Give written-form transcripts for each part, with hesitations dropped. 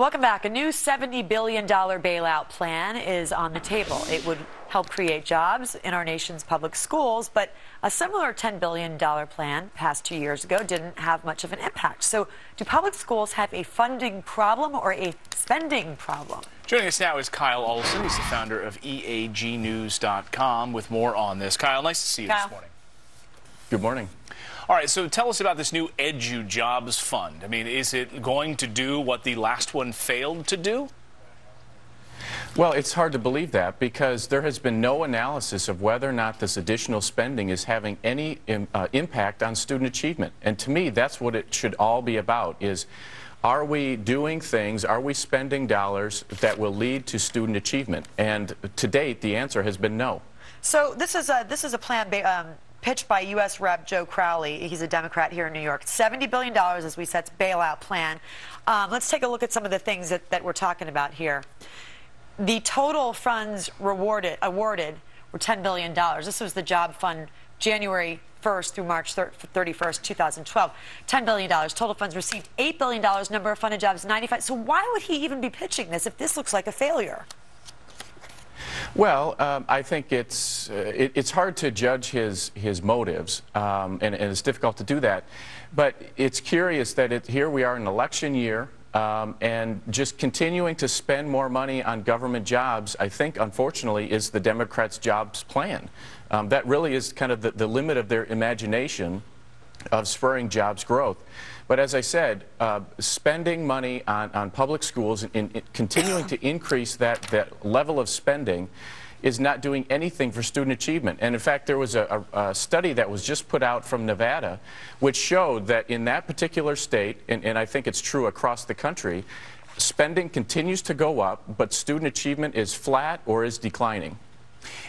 Welcome back. A new $70 billion bailout plan is on the table. It would help create jobs in our nation's public schools, but a similar $10 billion plan passed 2 years ago didn't have much of an impact. So do public schools have a funding problem or a spending problem? Joining us now is Kyle Olson. He's the founder of EAGnews.com with more on this. Kyle, nice to see you this morning. Good morning. All right, so tell us about this new Edu Jobs Fund. I mean, is it going to do what the last one failed to do? Well, it's hard to believe that because there has been no analysis of whether or not this additional spending is having any impact on student achievement. And to me, that's what it should all be about is, are we doing things, are we spending dollars that will lead to student achievement? And to date, the answer has been no. So this is a plan pitched by U.S. Rep. Joe Crowley. He's a Democrat here in New York. $70 billion, as we said, bailout plan. Let's take a look at some of the things that we're talking about here. The total funds awarded were $10 billion. This was the job fund January 1st through March 31st, 2012. $10 billion. Total funds received $8 billion. Number of funded jobs, 95. So why would he even be pitching this if this looks like a failure? Well, I think it's hard to judge his motives, and it's difficult to do that. But it's curious that here we are in an election year, and just continuing to spend more money on government jobs, I think, unfortunately, is the Democrats' jobs plan. That really is kind of the limit of their imagination of spurring jobs growth. But as I said, spending money on public schools and continuing to increase that level of spending is not doing anything for student achievement. And in fact, there was a study that was just put out from Nevada which showed that in that particular state, and I think it's true across the country, spending continues to go up, but student achievement is flat or is declining.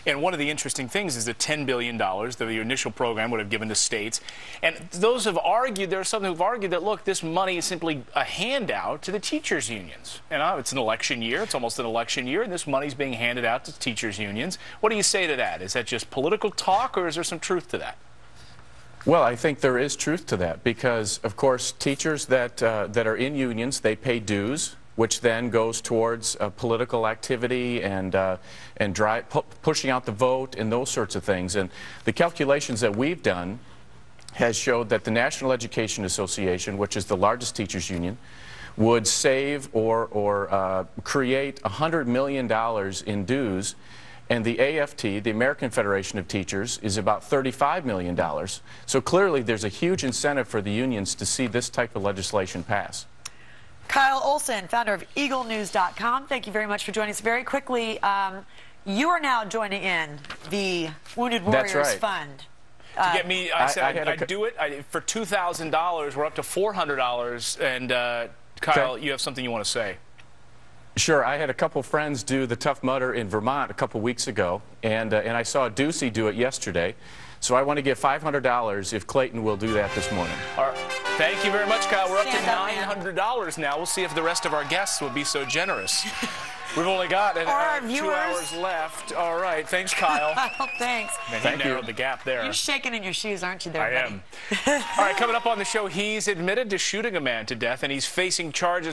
And one of the interesting things is the $10 billion that the initial program would have given to states. And those have argued, there are some who've argued that, look, this money is simply a handout to the teachers' unions. And it's an election year, it's almost an election year, and this money's being handed out to teachers' unions. What do you say to that? Is that just political talk, or is there some truth to that? Well, I think there is truth to that because, of course, teachers that are in unions, they pay dues, which then goes towards political activity and pushing out the vote and those sorts of things. And the calculations that we've done has showed that the National Education Association, which is the largest teachers union, would save or create $100 million in dues, and the AFT, the American Federation of Teachers, is about $35 million. So clearly there's a huge incentive for the unions to see this type of legislation pass. Kyle Olson, founder of EagleNews.com. Thank you very much for joining us. Very quickly, you are now joining in the Wounded Warriors Fund. To get me, I said I'd do it for $2,000. We're up to $400. And Kyle, you have something you want to say? Sure. I had a couple friends do the Tough Mudder in Vermont a couple weeks ago, and I saw Ducey do it yesterday. So I want to give $500 if Clayton will do that this morning. All right. Thank you very much, Kyle. We're up to $900 now. We'll see if the rest of our guests will be so generous. We've only got 2 hours left. All right. Thanks, Kyle. Thanks. Man, you narrowed the gap there. You're shaking in your shoes, aren't you, there, buddy? I am. All right, coming up on the show, he's admitted to shooting a man to death, and he's facing charges